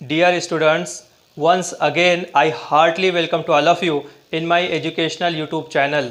Dear students, once again I heartily welcome to all of you in my educational YouTube channel.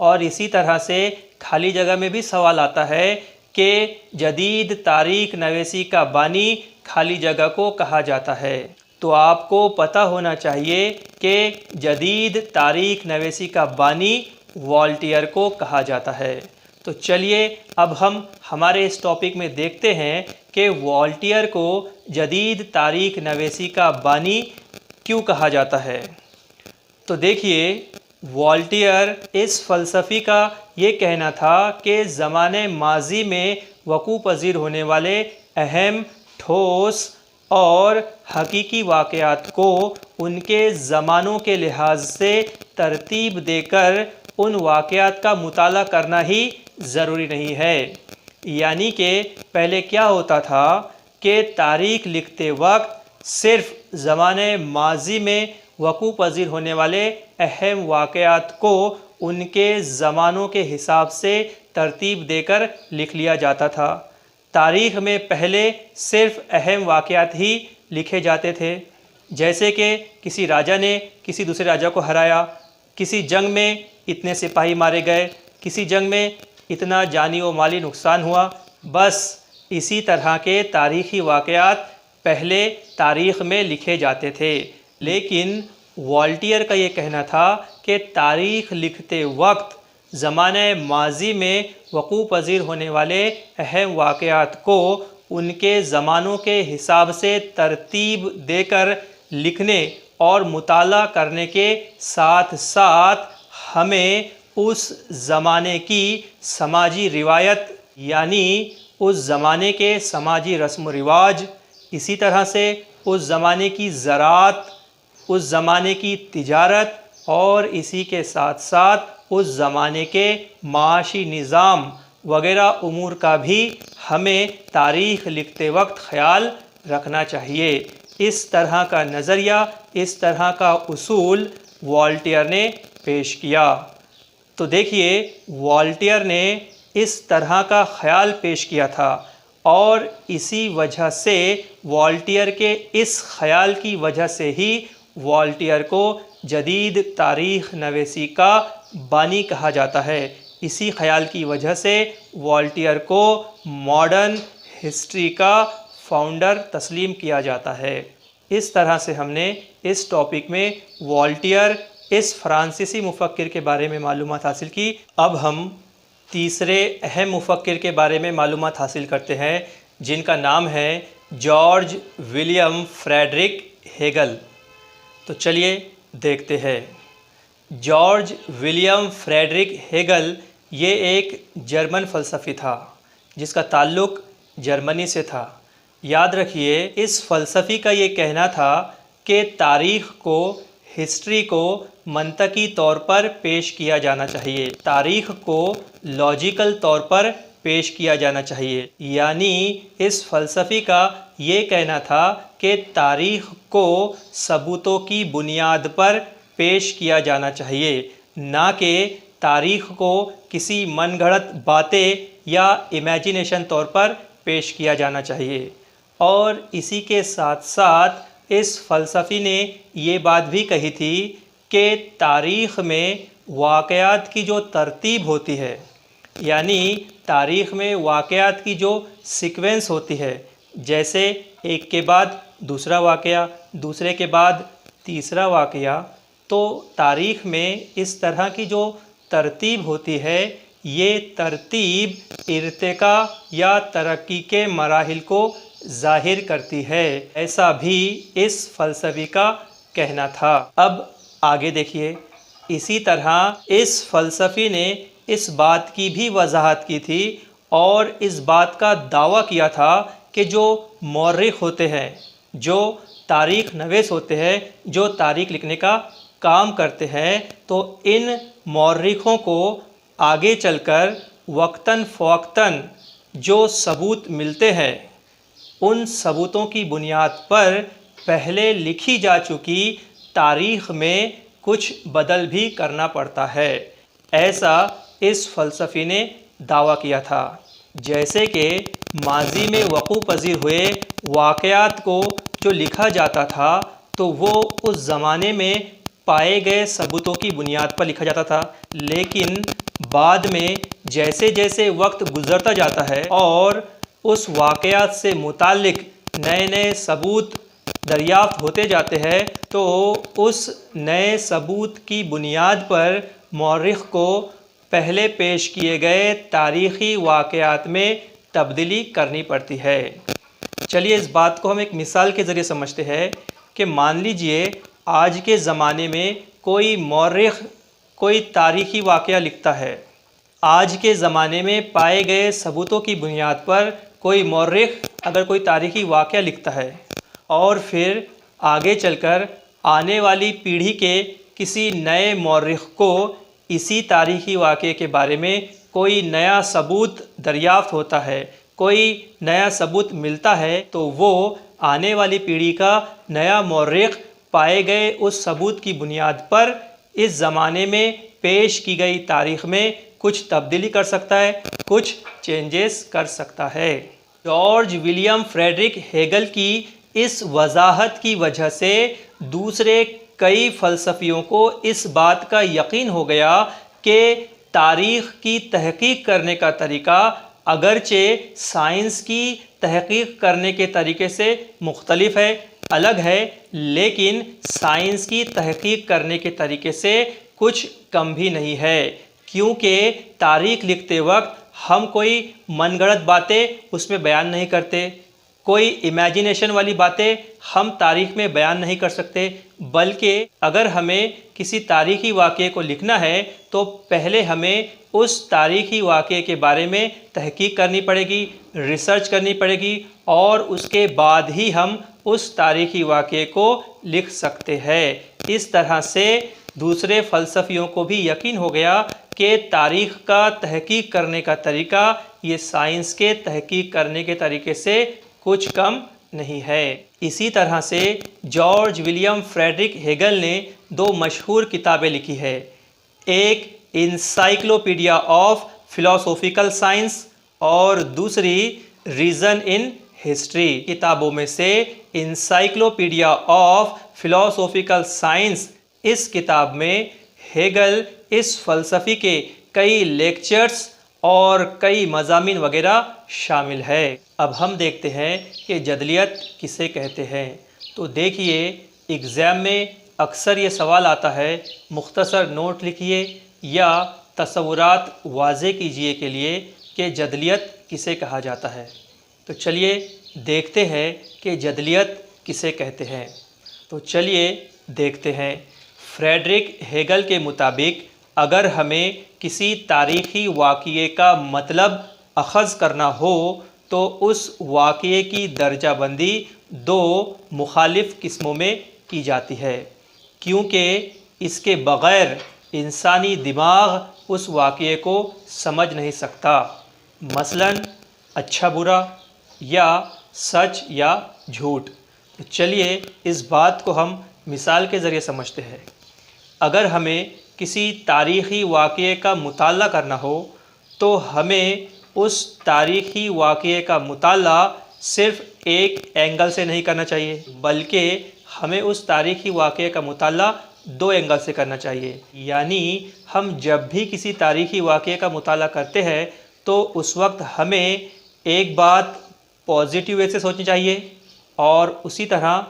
اور اسی طرح سے خالی جگہ میں بھی سوال آتا ہے کہ جدید تاریخ نویسی کا بانی خالی جگہ کو کہا جاتا ہے۔ تو آپ کو پتہ ہونا چاہیے کہ جدید تاریخ نویسی کا بانی والٹیئر کو کہا جاتا ہے۔ تو چلیے اب ہم ہمارے اس ٹاپک میں دیکھتے ہیں کہ والٹیئر کو جدید تاریخ نویسی کا بانی کیوں کہا جاتا ہے۔ تو دیکھیے، والٹیئر اس فلسفی کا یہ کہنا تھا کہ زمانے ماضی میں وقوع پذیر ہونے والے اہم، ٹھوس اور حقیقی واقعات کو ان کے زمانوں کے لحاظ سے ترتیب دے کر ان واقعات کا مطالعہ کرنا ہی ضروری نہیں ہے۔ یعنی کہ پہلے کیا ہوتا تھا کہ تاریخ لکھتے وقت صرف زمانے ماضی میں وقوع پذیر ہونے والے اہم واقعات کو ان کے زمانوں کے حساب سے ترتیب دے کر لکھ لیا جاتا تھا۔ تاریخ میں پہلے صرف اہم واقعات ہی لکھے جاتے تھے، جیسے کہ کسی راجا نے کسی دوسرے راجا کو ہرایا، کسی جنگ میں اتنے سپاہی مارے گئے، کسی جنگ میں اتنا جانی و مالی نقصان ہوا۔ بس اسی طرح کے تاریخی واقعات پہلے تاریخ میں لکھے جاتے تھے۔ لیکن والٹیئر کا یہ کہنا تھا کہ تاریخ لکھتے وقت زمانہ ماضی میں وقوع پذیر ہونے والے اہم واقعات کو ان کے زمانوں کے حساب سے ترتیب دے کر لکھنے اور مطالعہ کرنے کے ساتھ ساتھ ہمیں اس زمانے کی سماجی روایت، یعنی اس زمانے کے سماجی رسم و رواج، اسی طرح سے اس زمانے کی زراعت، اس زمانے کی تجارت اور اسی کے ساتھ ساتھ اس زمانے کے معاشی نظام وغیرہ امور کا بھی ہمیں تاریخ لکھتے وقت خیال رکھنا چاہیے۔ اس طرح کا نظریہ، اس طرح کا اصول والٹیئر نے پیش کیا۔ تو دیکھیے، والٹیئر نے اس طرح کا خیال پیش کیا تھا اور اسی وجہ سے والٹیئر کے اس خیال کی وجہ سے ہی والٹیئر کو جدید تاریخ نویسی کا بانی کہا جاتا ہے۔ اسی خیال کی وجہ سے والٹیئر کو ماڈرن ہسٹری کا فاؤنڈر تسلیم کیا جاتا ہے۔ اس طرح سے ہم نے اس ٹاپک میں والٹیئر، اس فرانسیسی مفکر کے بارے میں معلومات حاصل کی۔ اب ہم تیسرے اہم مفکر کے بارے میں معلومات حاصل کرتے ہیں، جن کا نام ہے جارج ولیم فریڈرک ہیگل۔ تو چلیے دیکھتے ہیں۔ جارج ولیم فریڈرک ہیگل یہ ایک جرمن فلسفی تھا جس کا تعلق جرمنی سے تھا۔ یاد رکھیے، اس فلسفی کا یہ کہنا تھا کہ تاریخ کو، ہسٹری کو منطقی طور پر پیش کیا جانا چاہیے، تاریخ کو لاجیکل طور پر پیش کیا جانا چاہیے۔ یعنی اس فلسفی کا یہ کہنا تھا کہ تاریخ کو ثبوتوں کی بنیاد پر پیش کیا جانا چاہیے، نہ کہ تاریخ کو کسی من گھڑت باتیں یا امیجنیشن طور پر پیش کیا جانا چاہیے۔ اور اسی کے ساتھ ساتھ اس فلسفی نے یہ بات بھی کہی تھی کہ تاریخ میں واقعات کی جو ترتیب ہوتی ہے، یعنی تاریخ میں واقعات کی جو سیکوینس ہوتی ہے، جیسے ایک کے بعد دوسرا واقعہ، دوسرے کے بعد تیسرا واقعہ، تو تاریخ میں اس طرح کی جو ترتیب ہوتی ہے، یہ ترتیب ارتقاء یا ترقی کے مراحل کو ظاہر کرتی ہے، ایسا بھی اس فلسفی کا کہنا تھا۔ اب آگے دیکھیے، اسی طرح اس فلسفی نے اس بات کی بھی وضاحت کی تھی اور اس بات کا دعویٰ کیا تھا کہ جو مورخ ہوتے ہیں، جو تاریخ نویس ہوتے ہیں، جو تاریخ لکھنے کا کام کرتے ہیں، تو ان مورخوں کو آگے چل کر وقتاً فوقتاً جو ثبوت ملتے ہیں، ان ثبوتوں کی بنیاد پر پہلے لکھی جا چکی تاریخ میں کچھ بدل بھی کرنا پڑتا ہے، ایسا اس فلسفی نے دعویٰ کیا تھا۔ جیسے کہ ماضی میں وقوع پذیر ہوئے واقعات کو جو لکھا جاتا تھا تو وہ اس زمانے میں پائے گئے ثبوتوں کی بنیاد پر لکھا جاتا تھا، لیکن بعد میں جیسے جیسے وقت گزرتا جاتا ہے اور اس واقعات سے متعلق نئے نئے ثبوت دریافت ہوتے جاتے ہیں تو اس نئے ثبوت کی بنیاد پر مورخ کو پہلے پیش کیے گئے تاریخی واقعات میں تبدیلی کرنی پڑتی ہے۔ چلیے اس بات کو ہم ایک مثال کے ذریعے سمجھتے ہیں کہ مان لیجئے آج کے زمانے میں کوئی مورخ کوئی تاریخی واقعہ لکھتا ہے۔ آج کے زمانے میں پائے گئے ثبوتوں کی بنیاد پر کوئی مورخ اگر کوئی تاریخی واقعہ لکھتا ہے اور پھر آگے چل کر آنے والی پیڑھی کے کسی نئے مورخ کو اسی تاریخی واقعے کے بارے میں کوئی نیا ثبوت دریافت ہوتا ہے، کوئی نیا ثبوت ملتا ہے، تو وہ آنے والی پیڑھی کا نیا مورخ پائے گئے اس ثبوت کی بنیاد پر اس زمانے میں پیش کی گئی تاریخ میں کچھ تبدیلی کر سکتا ہے، کچھ چینجز کر سکتا ہے۔ جارج ولیم فریڈرک ہیگل کی اس وضاحت کی وجہ سے دوسرے کئی فلسفیوں کو اس بات کا یقین ہو گیا کہ تاریخ کی تحقیق کرنے کا طریقہ اگرچہ سائنس کی تحقیق کرنے کے طریقے سے مختلف ہے، الگ ہے، لیکن سائنس کی تحقیق کرنے کے طریقے سے کچھ کم بھی نہیں ہے، کیونکہ تاریخ لکھتے وقت ہم کوئی من گھڑت باتیں اس میں بیان نہیں کرتے، کوئی امیجنیشن والی باتیں ہم تاریخ میں بیان نہیں کر سکتے، بلکہ اگر ہمیں کسی تاریخی واقعے کو لکھنا ہے تو پہلے ہمیں اس تاریخی واقعے کے بارے میں تحقیق کرنی پڑے گی، ریسرچ کرنی پڑے گی، اور اس کے بعد ہی ہم اس تاریخی واقعے کو لکھ سکتے ہیں۔ اس طرح سے دوسرے فلسفیوں کو بھی یقین ہو گیا کہ تاریخ کا تحقیق کرنے کا طریقہ یہ سائنس کے تحقیق کرنے کے طریقے سے کچھ کم نہیں ہے۔ اسی طرح سے جارج ولیم فریڈرک ہیگل نے دو مشہور کتابیں لکھی ہے، ایک انسائکلوپیڈیا آف فلاسافیکل سائنس اور دوسری ریزن ان ہسٹری۔ کتابوں میں سے انسائکلوپیڈیا آف فلاسافیکل سائنس، اس کتاب میں ہیگل اس فلسفی کے کئی لیکچرز اور کئی مضامین وغیرہ شامل ہے۔ اب ہم دیکھتے ہیں کہ جدلیت کسے کہتے ہیں۔ تو دیکھیے ایگزام میں اکثر یہ سوال آتا ہے، مختصر نوٹ لکھیے یا تصورات واضح کیجیے کے لیے کہ جدلیت کسے کہا جاتا ہے۔ تو چلیے دیکھتے ہیں کہ جدلیت کسے کہتے ہیں۔ تو چلیے دیکھتے ہیں۔ فریڈرک ہیگل کے مطابق اگر ہمیں کسی تاریخی واقعے کا مطلب اخذ کرنا ہو تو اس واقعے کی درجہ بندی دو مخالف قسموں میں کی جاتی ہے، کیونکہ اس کے بغیر انسانی دماغ اس واقعے کو سمجھ نہیں سکتا، مثلاً اچھا برا یا سچ یا جھوٹ۔ چلیے اس بات کو ہم مثال کے ذریعے سمجھتے ہیں۔ اگر ہمیں کسی تاریخی واقعے کا مطالعہ کرنا ہو تو ہمیں اس تاریخی واقعے کا مطالعہ صرف ایک اینگل سے نہیں کرنا چاہیے، بلکہ ہمیں اس تاریخی واقعے کا مطالعہ دو اینگل سے کرنا چاہیے۔ یعنی ہم جب بھی کسی تاریخی واقعے کا مطالعہ کرتے ہیں تو اس وقت ہمیں ایک بات پازیٹیو وے سے سوچنی چاہیے اور اسی طرح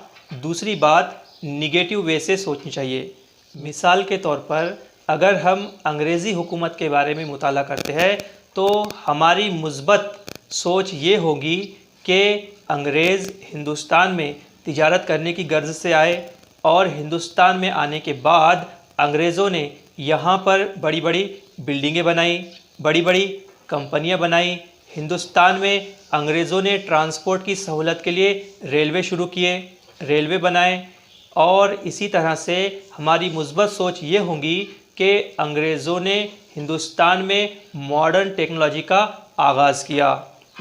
دوسری بات نگیٹیو وے سے سوچنی چاہیے۔ مثال کے طور پر اگر ہم انگریزی حکومت کے بارے میں مطالعہ کرتے ہیں تو ہماری مثبت سوچ یہ ہوگی کہ انگریز ہندوستان میں تجارت کرنے کی غرض سے آئے اور ہندوستان میں آنے کے بعد انگریزوں نے یہاں پر بڑی بڑی بلڈنگیں بنائیں، بڑی بڑی کمپنیاں بنائیں، ہندوستان میں انگریزوں نے ٹرانسپورٹ کی سہولت کے لیے ریلوے شروع کیے، ریلوے بنائے، اور اسی طرح سے ہماری مثبت سوچ یہ ہوگی کہ انگریزوں نے ہندوستان میں ماڈرن ٹیکنالوجی کا آغاز کیا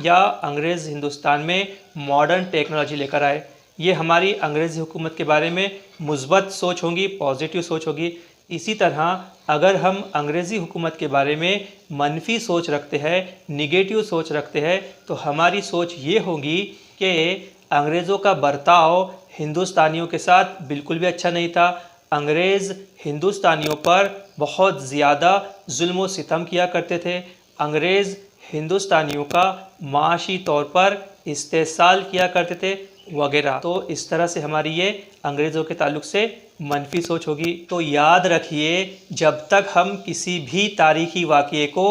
یا انگریز ہندوستان میں ماڈرن ٹیکنالوجی لے کر آئے۔ یہ ہماری انگریزی حکومت کے بارے میں مثبت سوچ ہوگی، پازیٹیو سوچ ہوگی۔ اسی طرح اگر ہم انگریزی حکومت کے بارے میں منفی سوچ رکھتے ہیں، نگیٹیو سوچ رکھتے ہیں، تو ہماری سوچ یہ ہوگی کہ انگریزوں کا برتاؤ ہندوستانیوں کے ساتھ بالکل بھی اچھا نہیں تھا، انگریز ہندوستانیوں پر بہت زیادہ ظلم و ستم کیا کرتے تھے، انگریز ہندوستانیوں کا معاشی طور پر استحصال کیا کرتے تھے وغیرہ۔ تو اس طرح سے ہماری یہ انگریزوں کے تعلق سے منفی سوچ ہوگی۔ تو یاد رکھیے، جب تک ہم کسی بھی تاریخی واقعے کو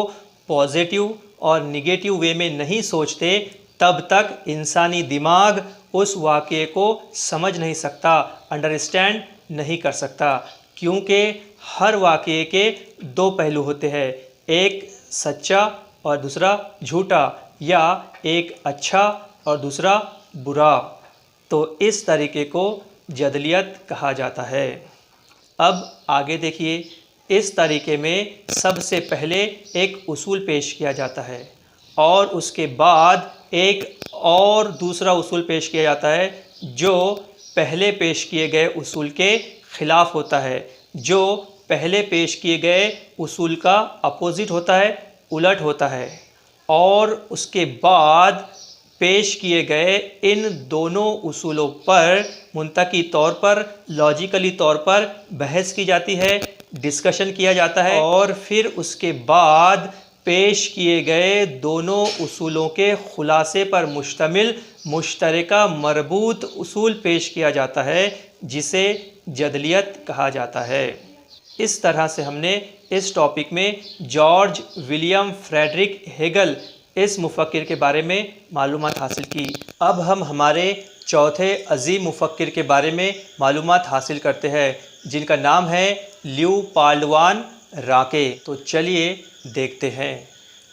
پازیٹیو اور نگیٹیو وے میں نہیں سوچتے، تب تک انسانی دماغ اس واقعے کو سمجھ نہیں سکتا، انڈرسٹینڈ نہیں کر سکتا، کیونکہ ہر واقعے کے دو پہلو ہوتے ہیں، ایک سچا اور دوسرا جھوٹا، یا ایک اچھا اور دوسرا برا۔ تو اس طریقے کو جدلیت کہا جاتا ہے۔ اب آگے دیکھیے، اس طریقے میں سب سے پہلے ایک اصول پیش کیا جاتا ہے، اور اس کے بعد ایک اور دوسرا اصول پیش کیا جاتا ہے جو پہلے پیش کیے گئے اصول کے خلاف ہوتا ہے، جو پہلے پیش کیے گئے اصول کا اپوزٹ ہوتا ہے، الٹ ہوتا ہے، اور اس کے بعد پیش کیے گئے ان دونوں اصولوں پر منطقی طور پر، لاجیکلی طور پر بحث کی جاتی ہے، ڈسکشن کیا جاتا ہے، اور پھر اس کے بعد پیش کیے گئے دونوں اصولوں کے خلاصے پر مشتمل مشترکہ مربوط اصول پیش کیا جاتا ہے، جسے جدلیت کہا جاتا ہے۔ اس طرح سے ہم نے اس ٹاپک میں جارج ولیم فریڈرک ہیگل اس مفکر کے بارے میں معلومات حاصل کی۔ اب ہم ہمارے چوتھے عظیم مفکر کے بارے میں معلومات حاصل کرتے ہیں، جن کا نام ہے لیوپالڈ وان راکے۔ تو چلیے دیکھتے ہیں۔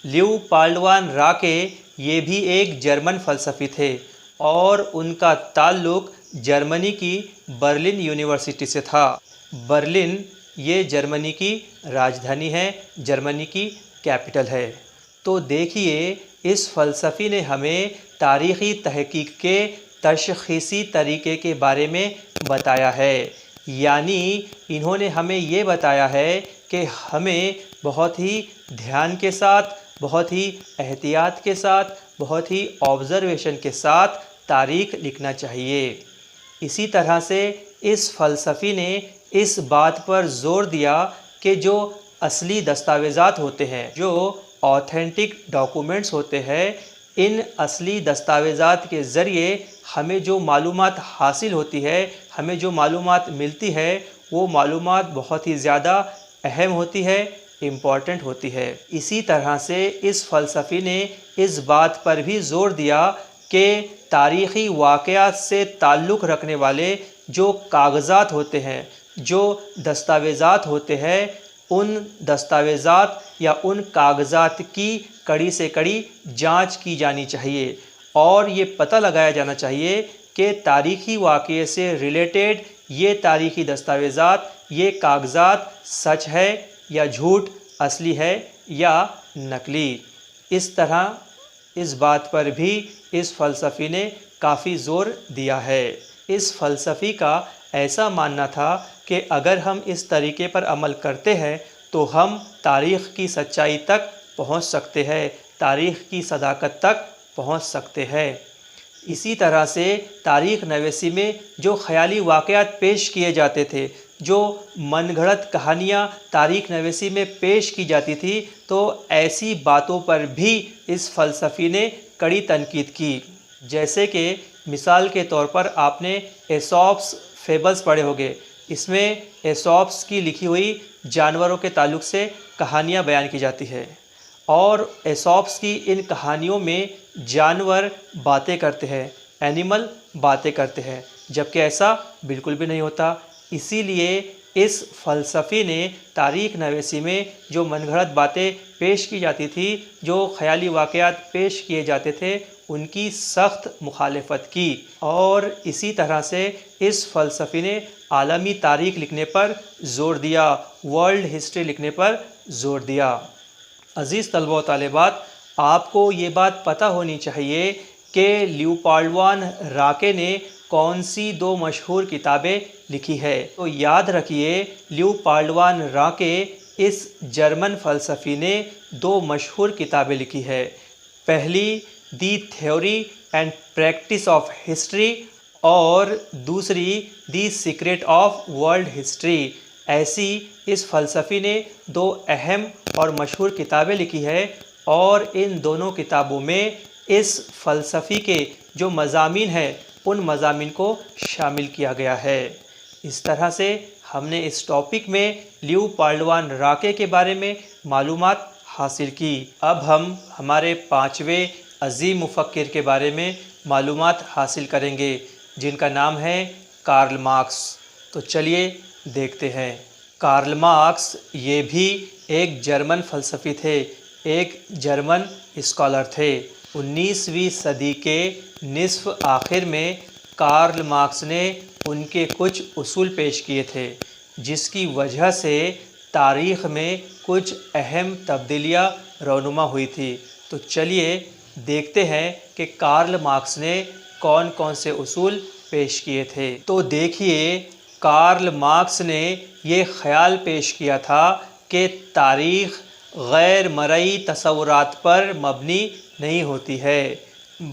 لیوپالڈ وان راکے یہ بھی ایک جرمن فلسفی تھے، اور ان کا تعلق جرمنی کی برلن یونیورسٹی سے تھا۔ برلن یہ جرمنی کی راجدھانی ہے، جرمنی کی کیپٹل ہے۔ تو دیکھیے، اس فلسفی نے ہمیں تاریخی تحقیق کے تشخیصی طریقے کے بارے میں بتایا ہے، یعنی انہوں نے ہمیں یہ بتایا ہے کہ ہمیں بہت ہی دھیان کے ساتھ، بہت ہی احتیاط کے ساتھ، بہت ہی آبزرویشن کے ساتھ تاریخ لکھنا چاہیے۔ اسی طرح سے اس فلسفی نے اس بات پر زور دیا کہ جو اصلی دستاویزات ہوتے ہیں، جو آتھینٹک ڈاکومنٹس ہوتے ہیں، ان اصلی دستاویزات کے ذریعے ہمیں جو معلومات حاصل ہوتی ہے، ہمیں جو معلومات ملتی ہے، وہ معلومات بہت ہی زیادہ اہم ہوتی ہے، امپورٹنٹ ہوتی ہے۔ اسی طرح سے اس فلسفی نے اس بات پر بھی زور دیا کہ تاریخی واقعات سے تعلق رکھنے والے جو کاغذات ہوتے ہیں، جو دستاویزات ہوتے ہیں، ان دستاویزات یا ان کاغذات کی کڑی سے کڑی جانچ کی جانی چاہیے، اور یہ پتہ لگایا جانا چاہیے کہ تاریخی واقعے سے ریلیٹڈ یہ تاریخی دستاویزات، یہ کاغذات سچ ہے یا جھوٹ، اصلی ہے یا نقلی۔ اس طرح اس بات پر بھی اس فلسفی نے کافی زور دیا ہے۔ اس فلسفی کا ایسا ماننا تھا کہ اگر ہم اس طریقے پر عمل کرتے ہیں تو ہم تاریخ کی سچائی تک پہنچ سکتے ہیں، تاریخ کی صداقت تک پہنچ سکتے ہیں۔ اسی طرح سے تاریخ نویسی میں جو خیالی واقعات پیش کیے جاتے تھے، جو من گھڑت کہانیاں تاریخ نویسی میں پیش کی جاتی تھی، تو ایسی باتوں پر بھی اس فلسفی نے کڑی تنقید کی۔ جیسے کہ مثال کے طور پر آپ نے ایسوپس فیبلز پڑھے ہوگے، اس میں ایسوپس کی لکھی ہوئی جانوروں کے تعلق سے کہانیاں بیان کی جاتی ہے، اور ایسوپس کی ان کہانیوں میں جانور باتیں کرتے ہیں، اینیمل باتیں کرتے ہیں، جبکہ ایسا بالکل بھی نہیں ہوتا۔ اسی لیے اس فلسفی نے تاریخ نویسی میں جو من گھڑت باتیں پیش کی جاتی تھی، جو خیالی واقعات پیش کیے جاتے تھے، ان کی سخت مخالفت کی، اور اسی طرح سے اس فلسفی نے عالمی تاریخ لکھنے پر زور دیا، ورلڈ ہسٹری لکھنے پر زور دیا۔ عزیز طلبہ و طالبات، آپ کو یہ بات پتہ ہونی چاہیے کہ لیوپالڈ وان راکے نے کون سی دو مشہور کتابیں لکھی ہے۔ تو یاد رکھیے، لیوپالڈ وان راکے اس جرمن فلسفی نے دو مشہور کتابیں لکھی ہے۔ پہلی the theory and practice of history, اور دوسری the secret of world history. ایسی اس فلسفی نے 2 اہم اور مشہور کتابیں لکھی ہے، اور ان دونوں کتابوں میں اس فلسفی کے جو مضامین ہیں ان مضامین کو شامل کیا گیا ہے۔ اس طرح سے ہم نے اس ٹاپک میں لیو پالڈوان راکے کے بارے میں معلومات حاصل کی۔ اب ہم ہمارے 5ویں عظیم مفکر کے بارے میں معلومات حاصل کریں گے، جن کا نام ہے کارل مارکس۔ تو چلیے دیکھتے ہیں۔ کارل مارکس یہ بھی ایک جرمن فلسفی تھے، ایک جرمن اسکالر تھے۔ 19ویں صدی کے نصف آخر میں کارل مارکس نے ان کے کچھ اصول پیش کیے تھے، جس کی وجہ سے تاریخ میں کچھ اہم تبدیلیاں رونما ہوئی تھی۔ تو چلیے دیکھتے ہیں کہ کارل مارکس نے کون کون سے اصول پیش کیے تھے۔ تو دیکھیے، کارل مارکس نے یہ خیال پیش کیا تھا کہ تاریخ غیر مرئی تصورات پر مبنی نہیں ہوتی ہے،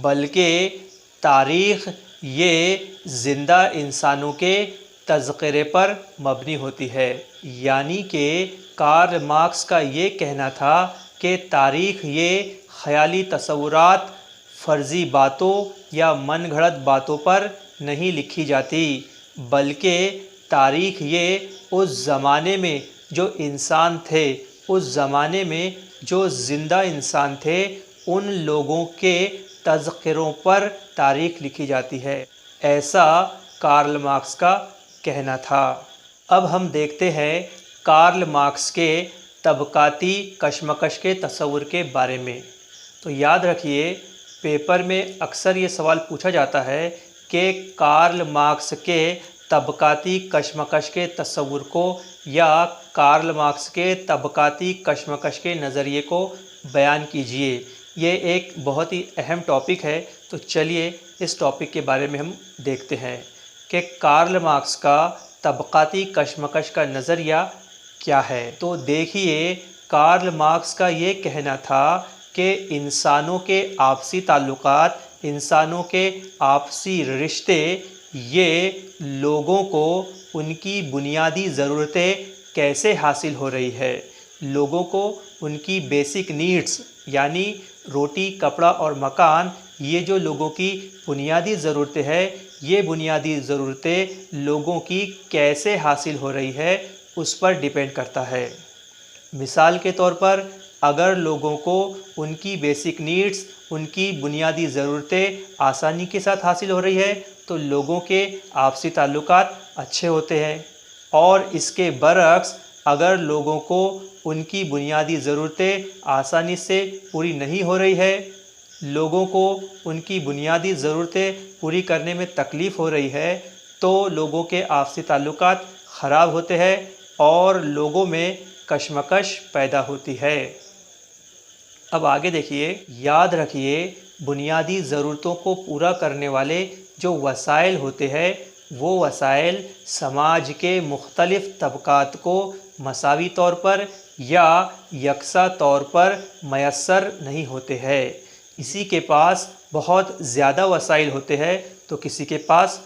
بلکہ تاریخ یہ زندہ انسانوں کے تذکرے پر مبنی ہوتی ہے۔ یعنی کہ کارل مارکس کا یہ کہنا تھا کہ تاریخ یہ خیالی تصورات، فرضی باتوں یا من گھڑت باتوں پر نہیں لکھی جاتی، بلکہ تاریخ یہ اس زمانے میں جو انسان تھے، اس زمانے میں جو زندہ انسان تھے، ان لوگوں کے تذکروں پر تاریخ لکھی جاتی ہے۔ ایسا کارل مارکس کا کہنا تھا۔ اب ہم دیکھتے ہیں کارل مارکس کے طبقاتی کشمکش کے تصور کے بارے میں۔ تو یاد رکھیے، پیپر میں اکثر یہ سوال پوچھا جاتا ہے کہ کارل مارکس کے طبقاتی کشمکش کے تصور کو یا کارل مارکس کے طبقاتی کشمکش کے نظریے کو بیان کیجیے۔ یہ ایک بہت ہی اہم ٹاپک ہے، تو چلیے اس ٹاپک کے بارے میں ہم دیکھتے ہیں کہ کارل مارکس کا طبقاتی کشمکش کا نظریہ کیا ہے۔ تو دیکھیے، کارل مارکس کا یہ کہنا تھا کہ انسانوں کے آپسی تعلقات، انسانوں کے آپسی رشتے، یہ لوگوں کو ان کی بنیادی ضرورتیں کیسے حاصل ہو رہی ہے، لوگوں کو ان کی بیسک نیڈز یعنی روٹی، کپڑا اور مکان، یہ جو لوگوں کی بنیادی ضرورتیں ہیں، یہ بنیادی ضرورتیں لوگوں کی کیسے حاصل ہو رہی ہے اس پر ڈیپینڈ کرتا ہے۔ مثال کے طور پر، اگر لوگوں کو ان کی بیسک نیڈز، ان کی بنیادی ضرورتیں آسانی کے ساتھ حاصل ہو رہی ہے تو لوگوں کے آپسی تعلقات اچھے ہوتے ہیں، اور اس کے برعکس اگر لوگوں کو ان کی بنیادی ضرورتیں آسانی سے پوری نہیں ہو رہی ہے، لوگوں کو ان کی بنیادی ضرورتیں پوری کرنے میں تکلیف ہو رہی ہے، تو لوگوں کے آپسی تعلقات خراب ہوتے ہیں اور لوگوں میں کشمکش پیدا ہوتی ہے۔ اب آگے دیکھیے، یاد رکھیے، بنیادی ضرورتوں کو پورا کرنے والے جو وسائل ہوتے ہیں، وہ وسائل سماج کے مختلف طبقات کو مساوی طور پر یا یکساں طور پر میسر نہیں ہوتے ہیں۔ کسی کے پاس بہت زیادہ وسائل ہوتے ہیں تو کسی کے پاس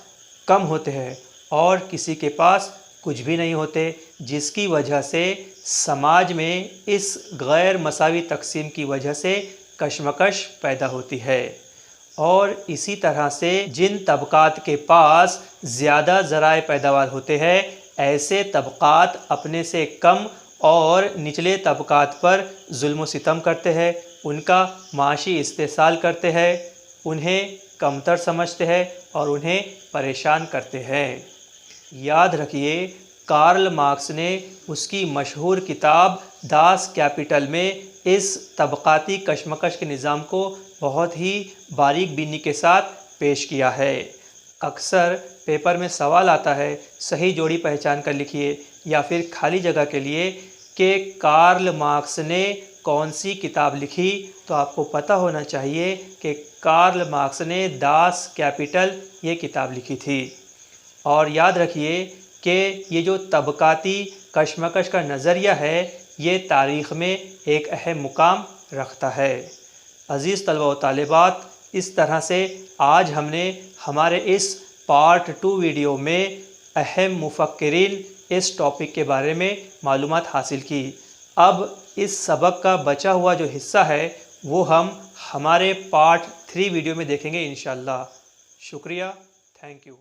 کم ہوتے ہیں، اور کسی کے پاس کچھ بھی نہیں ہوتے، جس کی وجہ سے سماج میں اس غیر مساوی تقسیم کی وجہ سے کشمکش پیدا ہوتی ہے۔ اور اسی طرح سے جن طبقات کے پاس زیادہ ذرائع پیداوار ہوتے ہیں، ایسے طبقات اپنے سے کم اور نچلے طبقات پر ظلم و ستم کرتے ہیں، ان کا معاشی استحصال کرتے ہیں، انہیں کمتر سمجھتے ہیں اور انہیں پریشان کرتے ہیں۔ یاد رکھیے، کارل مارکس نے اس کی مشہور کتاب داس کیپیٹل میں اس طبقاتی کشمکش کے نظام کو بہت ہی باریک بینی کے ساتھ پیش کیا ہے۔ اکثر پیپر میں سوال آتا ہے، صحیح جوڑی پہچان کر لکھیے، یا پھر خالی جگہ کے لیے کہ کارل مارکس نے کون سی کتاب لکھی، تو آپ کو پتہ ہونا چاہیے کہ کارل مارکس نے داس کیپیٹل یہ کتاب لکھی تھی۔ اور یاد رکھیے کہ یہ جو طبقاتی کشمکش کا نظریہ ہے، یہ تاریخ میں ایک اہم مقام رکھتا ہے۔ عزیز طلبہ و طالبات، اس طرح سے آج ہم نے ہمارے اس پارٹ 2 ویڈیو میں اہم مفکرین اس ٹاپک کے بارے میں معلومات حاصل کی۔ اب اس سبق کا بچا ہوا جو حصہ ہے وہ ہم ہمارے پارٹ 3 ویڈیو میں دیکھیں گے انشاءاللہ۔ شکریہ، تھینک یو۔